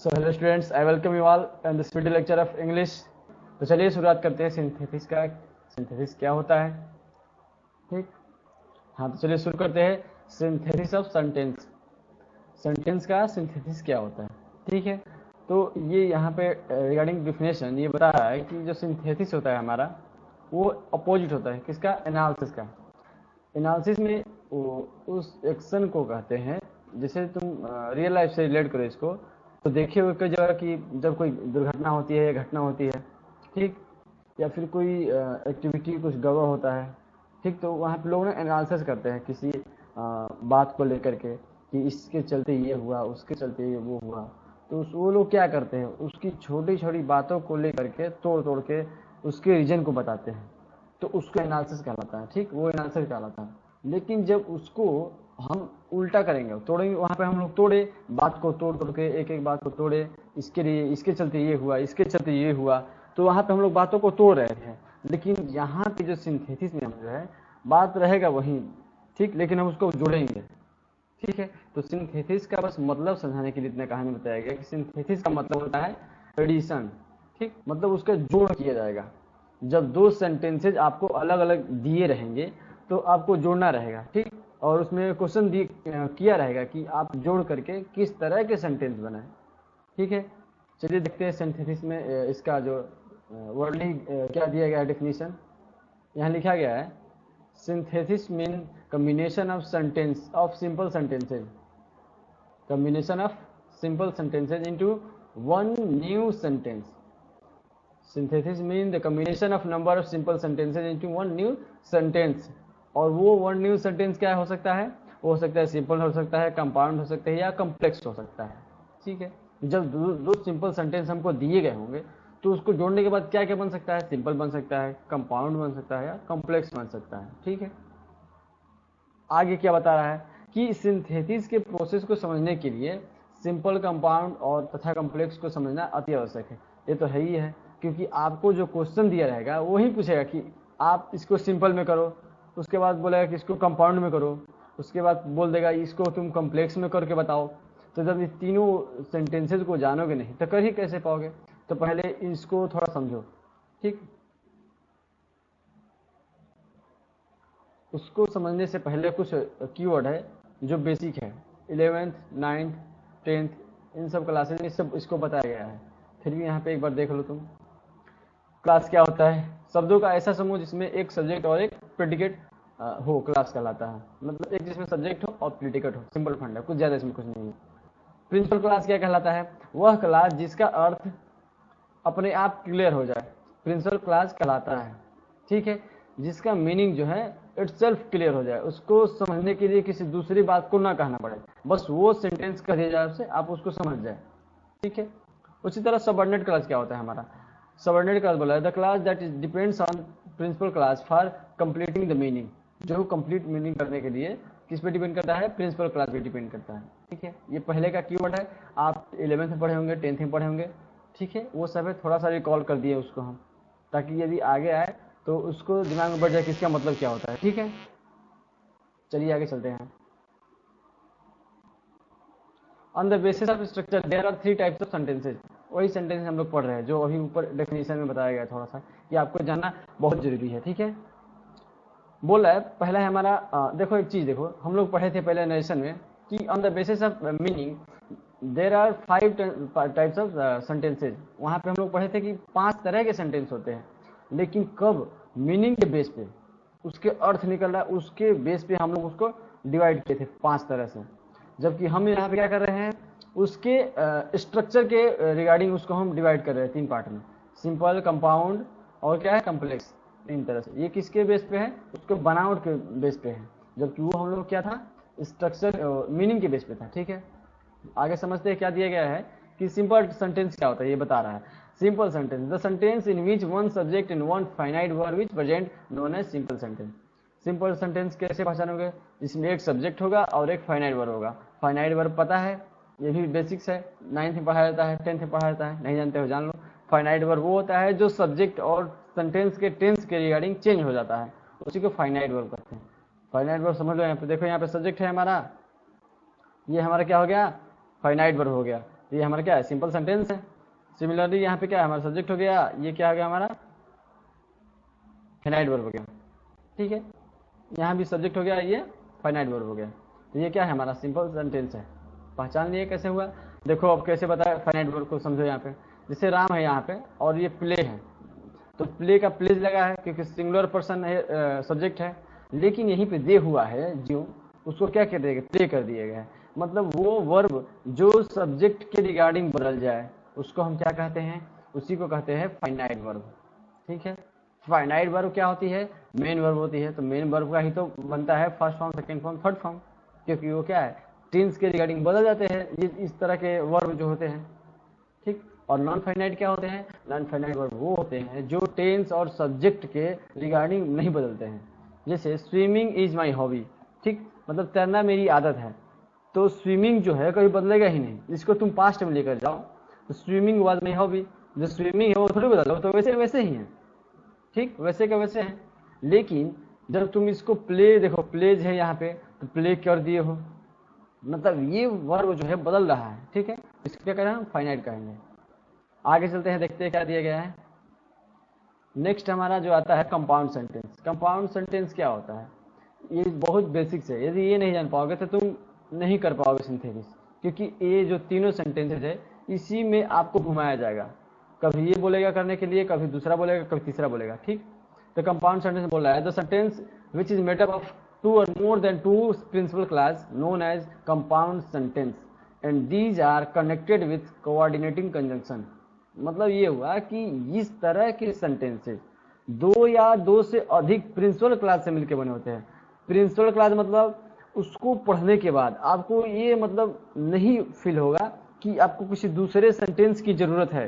So hello students, I welcome you all in this video lecture of English. तो चलिए शुरुआत करते हैं सिंथेसिस का। सिंथेसिस क्या होता है? ठीक, हाँ तो चलिए शुरू करते हैं। Synthesis of sentence. सेंटेंस का सिंथेसिस क्या होता है? ठीक है, तो ये यहाँ पे रिगार्डिंग डिफिनेशन ये बता रहा है कि जो सिंथेसिस होता है हमारा वो अपोजिट होता है किसका? एनालिसिस का। एनालिसिस में उस एक्शन को कहते हैं, जैसे तुम रियल लाइफ से रिलेट करो इसको, तो देखे हुए कई जगह कि जब कोई दुर्घटना होती है या घटना होती है, ठीक, या फिर कोई एक्टिविटी कुछ गड़बड़ होता है, ठीक, तो वहाँ पे लोग ना एनालिसिस करते हैं किसी बात को लेकर के कि इसके चलते ये हुआ, उसके चलते ये वो हुआ। तो वो लोग क्या करते हैं, उसकी छोटी छोटी बातों को लेकर के तोड़ तोड़ के उसके रीजन को बताते हैं, तो उसको एनालिसिस कहलाता है। ठीक, वो एनालिसिस कहलाता है। लेकिन जब उसको हम उल्टा करेंगे, तोड़ेंगे, वहां पे हम लोग तोड़े बात को, तोड़ तोड़ के एक एक बात को तोड़े, इसके लिए इसके चलते ये हुआ, इसके चलते ये हुआ, तो वहां पे हम लोग बातों को तोड़ रहे थे। लेकिन यहाँ पे जो सिंथेसिस में हम जो है बात रहेगा वही, ठीक, लेकिन हम उसको जोड़ेंगे। ठीक है, तो सिंथेसिस का बस मतलब समझाने के लिए इतना कहानी बताया गया कि सिंथेसिस का मतलब होता है एडिशन। ठीक, मतलब उसका जोड़ किया जाएगा। जब दो सेंटेंसेज आपको अलग अलग दिए रहेंगे तो आपको जोड़ना रहेगा। ठीक, और उसमें क्वेश्चन किया रहेगा कि आप जोड़ करके किस तरह के सेंटेंस बनाएं। ठीक है, चलिए देखते हैं सिंथेसिस में इसका जो वर्डली क्या दिया गया है डेफिनेशन। यहाँ लिखा गया है synthesis mean combination of sentence of simple sentences, combination of simple sentences into one new sentence. Synthesis mean the combination of number of simple sentences into one new sentence. और वो वन न्यू सेंटेंस क्या हो सकता है? वो हो सकता है सिंपल, हो सकता है कंपाउंड, हो सकता है या कम्प्लेक्स हो सकता है। ठीक है, जब दो सिंपल सेंटेंस हमको दिए गए होंगे तो उसको जोड़ने के बाद क्या क्या बन सकता है? सिंपल बन सकता है, कंपाउंड बन सकता है या कम्प्लेक्स बन सकता है। ठीक है, आगे क्या बता रहा है कि सिंथेसिस के प्रोसेस को समझने के लिए सिंपल, कंपाउंड और तथा कॉम्प्लेक्स को समझना अति आवश्यक है। ये तो है ही है, क्योंकि आपको जो क्वेश्चन दिया रहेगा वही पूछेगा कि आप इसको सिंपल में करो, उसके बाद बोलेगा कि इसको कंपाउंड में करो, उसके बाद बोल देगा इसको तुम कॉम्प्लेक्स में करके बताओ। तो जब इस तीनों सेंटेंसेज को जानोगे नहीं तो कर ही कैसे पाओगे? तो पहले इसको थोड़ा समझो। ठीक, उसको समझने से पहले कुछ कीवर्ड है जो बेसिक है। 11th, 9th, 10th इन सब क्लासेज में सब इसको बताया गया है। फिर भी यहाँ पे एक बार देख लो तुम। क्लास क्या होता है? शब्दों का ऐसा समूह जिसमें एक सब्जेक्ट और एक प्रेडिकेट हो, क्लास कहलाता है। मतलब एक जिसमें सब्जेक्ट हो और प्रेडिकेट हो, सिंपल फंड है, कुछ ज्यादा इसमें कुछ नहीं है। प्रिंसिपल क्लास क्या कहलाता है? वह क्लास जिसका अर्थ अपने आप क्लियर हो जाए, प्रिंसिपल क्लास कहलाता है। ठीक है, जिसका मीनिंग जो है इट सेल्फ क्लियर हो जाए, उसको समझने के लिए किसी दूसरी बात को ना कहना पड़े, बस वो सेंटेंस कह दिया जाए आपसे, आप उसको समझ जाए। ठीक है, उसी तरह सबऑर्डिनेट क्लास क्या होता है हमारा? सबऑर्डिनेट क्लास बोला है the clause that is depends on principal clause for completing the meaning. जो कंप्लीट मीनिंग करने के लिए किस पे डिपेंड करता है? प्रिंसिपल क्लास पे डिपेंड करता है। ठीक है, ये पहले का कीवर्ड है, आप 11th में पढ़े होंगे, 10th में पढ़े होंगे। ठीक है, वो सब है, थोड़ा सा रिकॉल कर दिए उसको हम, ताकि यदि आगे आए तो उसको दिमाग में बढ़ जाए कि इसका मतलब क्या होता है। ठीक है, चलिए आगे चलते हैं। On the basis of structure there are 3 types of sentences. वही सेंटेंस हम लोग पढ़ रहे हैं जो अभी ऊपर डेफिनेशन में बताया गया, थोड़ा सा ये आपको जानना बहुत जरूरी है। ठीक है, बोल रहा है पहला है हमारा देखो एक चीज देखो, हम लोग पढ़े थे पहले नरेशन में कि on the basis of meaning there are 5 types of sentences. वहां पे हम लोग पढ़े थे कि 5 तरह के सेंटेंस होते हैं, लेकिन कब? मीनिंग के बेस पे, उसके अर्थ निकल रहा है उसके बेस पे हम लोग उसको डिवाइड किए थे 5 तरह से। जबकि हम यहाँ पे क्या कर रहे हैं, उसके स्ट्रक्चर के रिगार्डिंग उसको हम डिवाइड कर रहे हैं 3 पार्ट में, सिंपल, कंपाउंड और क्या है, कम्प्लेक्स। 3 तरह से। ये किसके बेस पे है? उसके बनावट के बेस पे है, जबकि वो हम लोग क्या था, स्ट्रक्चर मीनिंग के बेस पे था। ठीक है, आगे समझते हैं क्या दिया गया है कि सिंपल सेंटेंस क्या होता है, ये बता रहा है। Simple sentence the sentence in which one subject in one finite verb which present known as simple sentence. Simple sentence कैसे पहचानोगे? जिसमें एक सब्जेक्ट होगा और एक फाइनाइट वर्ब होगा। फाइनाइट वर्ब पता है, ये भी बेसिक्स है, 9th में पढ़ाया जाता है, 10th में पढ़ाया जाता है, नहीं जानते हो जान लो। फाइनाइट वर्ब वो होता है जो सब्जेक्ट और सेंटेंस के टेंस के रिगार्डिंग चेंज हो जाता है, उसी को फाइनाइट वर्ब कहते हैं। फाइनाइट वर्ब समझ लो, यहाँ पे देखो, यहाँ पे सब्जेक्ट है हमारा, ये हमारा क्या हो गया, फाइनाइट वर्ब हो गया। ये हमारा क्या है, सिंपल सेंटेंस है। सिमिलरली यहाँ पे क्या है, हमारा सब्जेक्ट हो गया, ये क्या हो गया हमारा फाइनाइट वर्ब हो गया, ठीक है। यहाँ भी सब्जेक्ट हो गया, ये फाइनाइट वर्ब हो गया। तो ये क्या है, हमारा सिंपल सेंटेंस है। पहचान लिए कैसे हुआ? देखो अब कैसे बताया फाइनाइट वर्ब को, समझो यहाँ पे। जैसे राम है यहाँ पे और ये प्ले है, तो प्ले का प्लेज लगा है क्योंकि सिंगुलर पर्सन है, सब्जेक्ट है। लेकिन यहीं पे दे हुआ है जो, उसको क्या कर दिया गया, प्ले कर दिया गया है। मतलब वो वर्ब जो सब्जेक्ट के रिगार्डिंग बदल जाए उसको हम क्या कहते हैं, उसी को कहते हैं फाइनाइट वर्ब, ठीक है। फाइनाइट वर्ब क्या होती है, मेन वर्ब होती है। तो मेन वर्ब का ही तो बनता है first form, second form, third form, क्योंकि वो क्या है, टेंस के रिगार्डिंग बदल जाते हैं ये इस तरह के वर्ब जो होते हैं, ठीक। और नॉन फाइनाइट क्या होते हैं, नॉन फाइनाइट वर्ब वो होते हैं जो टेंस और सब्जेक्ट के रिगार्डिंग नहीं बदलते हैं। जैसे स्विमिंग इज माई हॉबी, ठीक, मतलब तैरना मेरी आदत है। तो स्विमिंग जो है कभी बदलेगा ही नहीं, इसको तुम पास्ट में लेकर जाओ तो स्विमिंग वाज माई हॉबी, जो स्विमिंग है वो थोड़ी बदल, तो वैसे वैसे ही है, ठीक, वैसे का वैसे है। लेकिन जब तुम इसको प्ले, देखो प्लेज है यहाँ पे, तो प्ले कर दिए हो, मतलब ये वर्ब जो है बदल रहा है, ठीक है। इसको क्या करें हम, फाइनाइट कहेंगे। आगे चलते हैं, देखते हैं क्या दिया गया है। नेक्स्ट हमारा जो आता है कंपाउंड सेंटेंस। कंपाउंड सेंटेंस क्या होता है, ये बहुत बेसिक्स है। यदि ये नहीं जान पाओगे तो तुम नहीं कर पाओगे सिंथेसिस, क्योंकि ये जो तीनों सेंटेंसेज है इसी में आपको घुमाया जाएगा। कभी ये बोलेगा करने के लिए, कभी दूसरा बोलेगा, कभी तीसरा बोलेगा, ठीक। तो कंपाउंड सेंटेंस बोल रहा है the sentence which is made up of two or more than two principal clause known as compound sentence and these are connected with coordinating conjunction. मतलब ये हुआ कि इस तरह के सेंटेंसेस दो या दो से अधिक प्रिंसिपल क्लास से मिलकर बने होते हैं। प्रिंसिपल क्लास मतलब उसको पढ़ने के बाद आपको ये मतलब नहीं फील होगा कि आपको किसी दूसरे सेंटेंस की जरूरत है,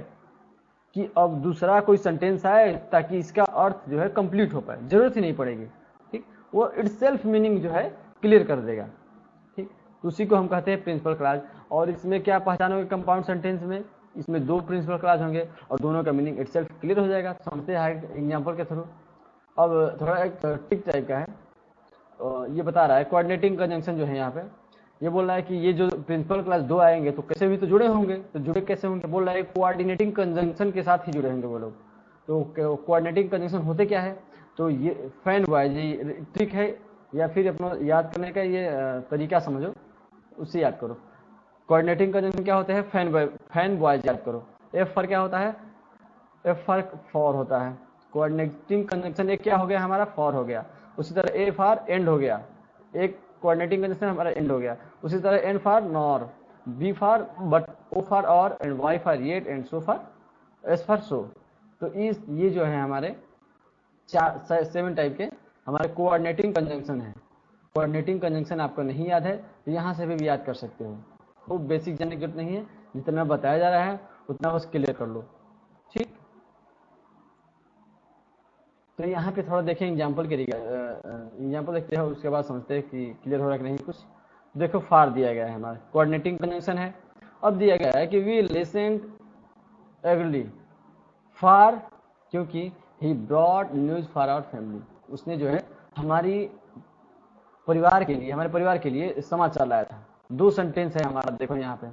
कि अब दूसरा कोई सेंटेंस आए ताकि इसका अर्थ जो है कंप्लीट हो पाए, जरूरत ही नहीं पड़ेगी, ठीक। वो इटसेल्फ मीनिंग जो है क्लियर कर देगा, ठीक। उसी को हम कहते हैं प्रिंसिपल क्लास। और इसमें क्या पहचानोगे कंपाउंड सेंटेंस में, इसमें दो प्रिंसिपल क्लास होंगे और दोनों का मीनिंग इटसेल्फ क्लियर हो जाएगा। समझते हैं एग्जाम्पल के थ्रू। अब थोड़ा एक टिक टाइप का है, ये बता रहा है कोऑर्डिनेटिंग कंजंक्शन जो है यहाँ पे, ये बोल रहा है कि ये जो प्रिंसिपल क्लास दो आएंगे तो कैसे भी तो जुड़े होंगे, तो जुड़े कैसे होंगे, बोल रहा है कोऑर्डिनेटिंग कंजंक्शन के साथ ही जुड़े होंगे वो लोग। तो कोऑर्डिनेटिंग कंजंक्शन होते क्या है, तो ये फैन बॉयज, ये ट्रिक है या फिर अपना याद करने का ये तरीका समझो, उससे याद करो। कोऑर्डिनेटिंग कंजंक्शन क्या होते हैं, फैन बॉयज याद करो। एफ फॉर क्या होता है, एफ फॉर फॉर होता है। कोऑर्डिनेटिंग कंजंक्शन एक क्या हो गया हमारा, फॉर हो गया। उसी तरह ए फॉर एंड हो गया, एक कोऑर्डिनेटिंग कंजंक्शन हमारा एंड हो गया। उसी तरह N for nor, B for but, O for or, and Y for yet, and so for, S for so. तो इस ये जो है हमारे 7 टाइप के हमारे कोऑर्डिनेटिंग कंजंक्शन है। कोऑर्डिनेटिंग कंजंक्शन आपको नहीं याद है तो यहाँ से भी याद कर सकते हो, खूब बेसिक जानने की जरूरत नहीं है, जितना बताया जा रहा है उतना बस क्लियर कर लो, ठीक। तो यहाँ पे थोड़ा देखें एग्जाम्पल के एग्जाम्पल देखते हैं, उसके बाद समझते हैं कि क्लियर हो रहा कि नहीं कुछ। देखो फार दिया गया है, हमारा कोऑर्डिनेटिंग कंजंक्शन है। अब दिया गया है कि वी लिसन्ड एगरली फार, क्योंकि he broad news for our family, उसने जो है हमारी परिवार के लिए, हमारे परिवार के लिए समाचार लाया था। दो सेंटेंस है हमारा, देखो यहाँ पे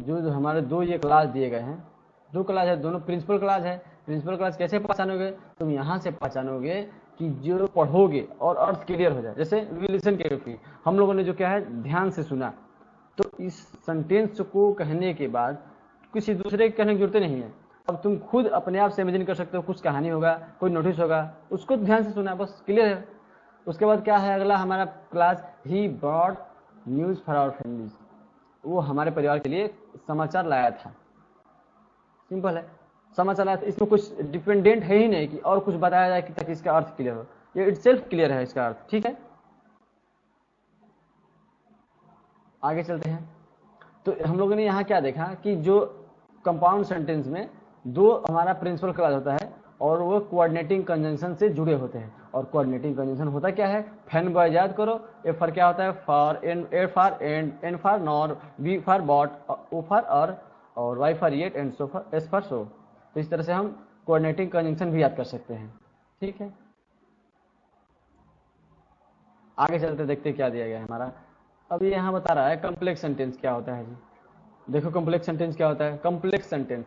जो हमारे दो ये क्लास दिए गए हैं, दो क्लास है, दोनों प्रिंसिपल क्लास है। प्रिंसिपल क्लास कैसे पहचानोगे, तुम यहाँ से पहचानोगे कि जो पढ़ोगे और अर्थ क्लियर हो जाए। जैसे वी लिसन केयरफुली, हम लोगों ने जो क्या है ध्यान से सुना, तो इस सेंटेंस को कहने के बाद किसी दूसरे के कहने की जरूरत नहीं है। अब तुम खुद अपने आप से इमेजिन कर सकते हो, कुछ कहानी होगा, कोई नोटिस होगा, उसको ध्यान से सुना, बस क्लियर है। उसके बाद क्या है अगला हमारा class, he broad news for our families, वो हमारे परिवार के लिए समाचार लाया था। सिंपल है, समाचार लाया था, इसमें कुछ डिपेंडेंट है ही नहीं कि और कुछ बताया जाए कि ताकि इसका अर्थ क्लियर हो, ये इटसेल्फ क्लियर है इसका अर्थ, ठीक है। आगे चलते हैं। तो हम लोगों ने यहाँ क्या देखा कि जो कंपाउंड सेंटेंस में दो हमारा प्रिंसिपल क्लास होता है और वो कोऑर्डिनेटिंग कंजंक्शन से जुड़े होते हैं। और कोऑर्डिनेटिंग कंजंक्शन होता क्या है, फैन बॉय याद करो, ए फॉर क्या होता है, for, A for and, N for nor, B for but, O for or Y for yet, and so for, S for so. तो इस तरह से हम कोऑर्डिनेटिंग कंजंक्शन भी याद कर सकते हैं, ठीक है। आगे चलते देखते क्या दिया गया है हमारा। अब ये यहाँ बता रहा है कॉम्प्लेक्स सेंटेंस क्या होता है जी। देखो कॉम्प्लेक्स सेंटेंस क्या होता है। कॉम्प्लेक्स सेंटेंस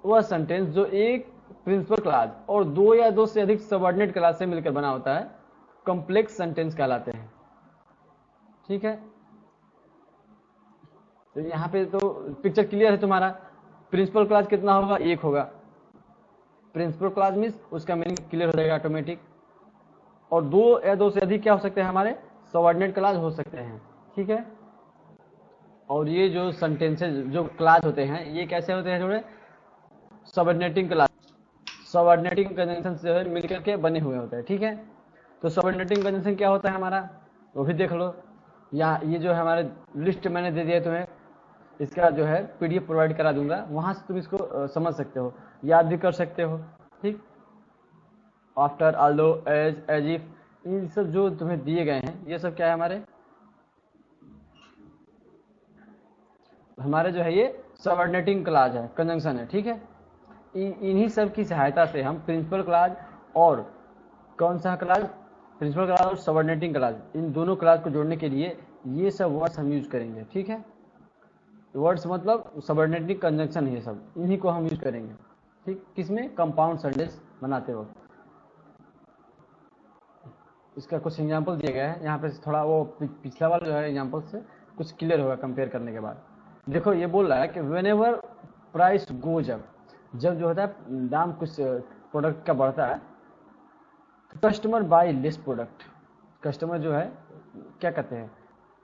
वह सेंटेंस जो एक प्रिंसिपल क्लास और दो या दो से अधिक सबऑर्डिनेट क्लास से मिलकर बना होता है, कॉम्प्लेक्स सेंटेंस कहलाते हैं। ठीक है, तो यहाँ पे तो पिक्चर क्लियर है तुम्हारा। प्रिंसिपल क्लास कितना होगा, एक होगा। प्रिंसिपल क्लास मीन्स उसका मीनिंग क्लियर हो जाएगा ऑटोमेटिक। और दो या दो से अधिक क्या हो सकते हैं, हमारे सबऑर्डिनेट क्लास हो सकते हैं। ठीक है, और ये जो सेंटेंसेस जो क्लास होते हैं ये कैसे होते हैं, थोड़े सबऑर्डिनेटिंग क्लास, सबऑर्डिनेटिंग कंजंक्शन से मिलकर के बने हुए होते हैं। ठीक है, तो सबऑर्डिनेटिंग कंजंक्शन क्या होता है हमारा, वो भी देख लो। यहाँ ये जो है हमारे लिस्ट मैंने दे दिया तुम्हें, इसका जो है पीडीएफ प्रोवाइड करा दूंगा, वहां से तुम इसको समझ सकते हो, याद भी कर सकते हो। ठीक, आफ्टर, ऑल्दो, एज इफ, इन सब जो तुम्हें दिए गए हैं ये सब क्या है, हमारे जो है ये सबऑर्डिनेटिंग क्लास है, कंजंक्शन है। ठीक है, इन्हीं सब की सहायता से हम प्रिंसिपल क्लास और कौन सा क्लास, प्रिंसिपल क्लास और सबऑर्डिनेटिंग क्लास, इन दोनों क्लास को जोड़ने के लिए ये सब वर्ड्स हम यूज करेंगे। ठीक है, वर्ड्स मतलब सबऑर्डिनेटिंग कंजंक्शन है, ये सब इन्हीं को हम यूज करेंगे। ठीक, किसमें, कंपाउंड सेंटेंस बनाते वक्त। इसका कुछ एग्जांपल दिया गया है यहाँ पे, थोड़ा वो पिछला वाला जो है एग्जांपल से कुछ क्लियर होगा कंपेयर करने के बाद। देखो ये बोल रहा है कि व्हेनेवर प्राइस गोज अप, जब जो होता है दाम कुछ प्रोडक्ट का बढ़ता है, customer bye less product, customer जो है क्या कहते हैं,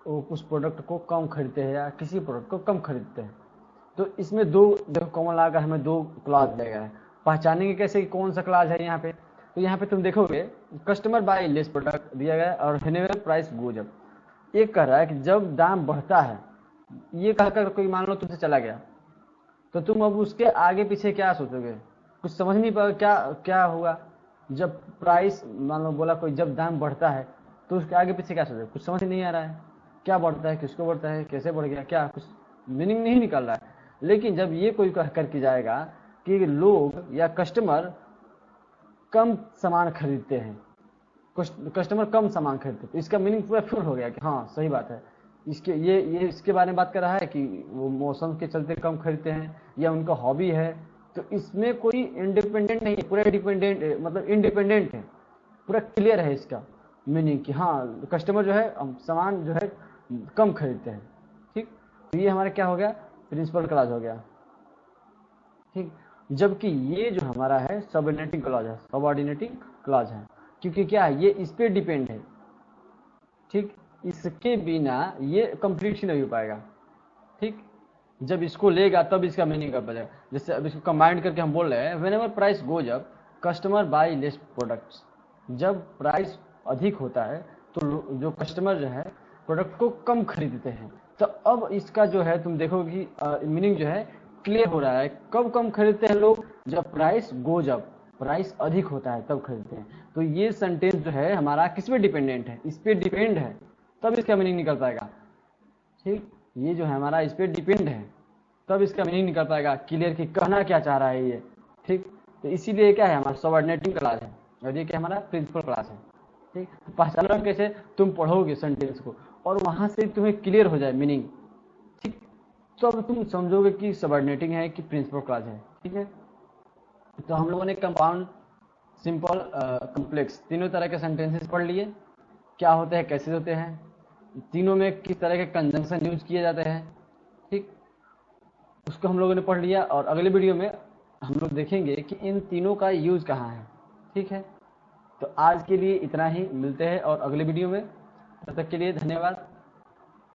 वो उस प्रोडक्ट को कम खरीदते हैं या किसी प्रोडक्ट को कम खरीदते हैं। तो इसमें दो देखो कॉमन लगा, हमें दो क्लॉज दिया गया है, पहचानेंगे कैसे कि कौन सा क्लॉज है यहाँ पे। तो यहाँ पे तुम देखोगे कस्टमर बाय लेस प्रोडक्ट दिया गया है और व्हेनेवर प्राइस गोज अप, ये कह रहा है कि जब दाम बढ़ता है, ये कहकर कोई मान लो तुमसे चला गया, तो तुम अब उसके आगे पीछे क्या सोचोगे, कुछ समझ नहीं पाओगे क्या क्या हुआ। जब प्राइस मान लो बोला कोई, जब दाम बढ़ता है तो उसके आगे पीछे क्या सोचोगे, कुछ समझ नहीं आ रहा है, क्या बढ़ता है, किसको बढ़ता है, कैसे बढ़ गया, क्या कुछ मीनिंग नहीं निकल रहा है। लेकिन जब ये कोई कह करके जाएगा कि लोग या कस्टमर कम सामान खरीदते हैं, कस्टमर कम सामान खरीदते, तो इसका मीनिंग पूरा फुल हो गया कि हाँ सही बात है। इसके ये इसके बारे में बात कर रहा है कि वो मौसम के चलते कम खरीदते हैं या उनका हॉबी है। तो इसमें कोई इंडिपेंडेंट नहीं है, पूरा डिपेंडेंट मतलब इंडिपेंडेंट है, पूरा क्लियर है इसका मीनिंग कि हाँ कस्टमर जो है सामान जो है कम खरीदते हैं। ठीक, तो ये हमारा क्या हो गया, प्रिंसिपल क्लॉज हो गया। ठीक, जबकि ये जो हमारा है सबऑर्डिनेटिंग क्लॉज है, सबऑर्डिनेटिंग क्लॉज है, क्योंकि क्या है, ये इस पे डिपेंड है। ठीक, इसके बिना ये कंप्लीट ही नहीं हो पाएगा। ठीक, जब इसको लेगा तब इसका मीनिंग कर पाएगा। जैसे अब इसको कंबाइंड करके हम बोल रहे हैं whenever price goes up customer bye less products, जब प्राइस अधिक होता है तो जो कस्टमर जो है प्रोडक्ट को कम खरीदते हैं। तो अब इसका जो है तुम देखोगे कि मीनिंग जो है क्लियर हो रहा है। कब कम खरीदते हैं लोग, जब प्राइस गोज अप, प्राइस अधिक होता है तब खरीदते हैं। तो ये सेंटेंस जो है हमारा किस पे डिपेंडेंट है, इस पे डिपेंड है, तब इसका मीनिंग निकल पाएगा। ठीक, ये जो है हमारा इस पे डिपेंड है, तब इसका मीनिंग निकल पाएगा क्लियर कि कहना क्या चाह रहा है ये। ठीक, तो इसीलिए क्या है, हमारा सबऑर्डिनेटिंग क्लास है और ये क्या हमारा प्रिंसिपल क्लास है। ठीक, पहचानो कैसे, तुम पढ़ोगे सेंटेंस को और वहां से तुम्हें क्लियर हो जाए मीनिंग। ठीक, तो अब तुम समझोगे कि सबऑर्डिनेटिंग है कि प्रिंसिपल क्लास है। ठीक है, तो हम लोगों ने कंपाउंड, सिंपल, कॉम्प्लेक्स तीनों तरह के सेंटेंसेस पढ़ लिए, क्या होते हैं, कैसे होते हैं, तीनों में किस तरह के कंजंक्शन यूज किए जाते हैं। ठीक, उसको हम लोगों ने पढ़ लिया और अगले वीडियो में हम लोग देखेंगे कि इन तीनों का यूज कहाँ है। ठीक है, तो आज के लिए इतना ही, मिलते हैं और अगले वीडियो में, तब तक के लिए धन्यवाद।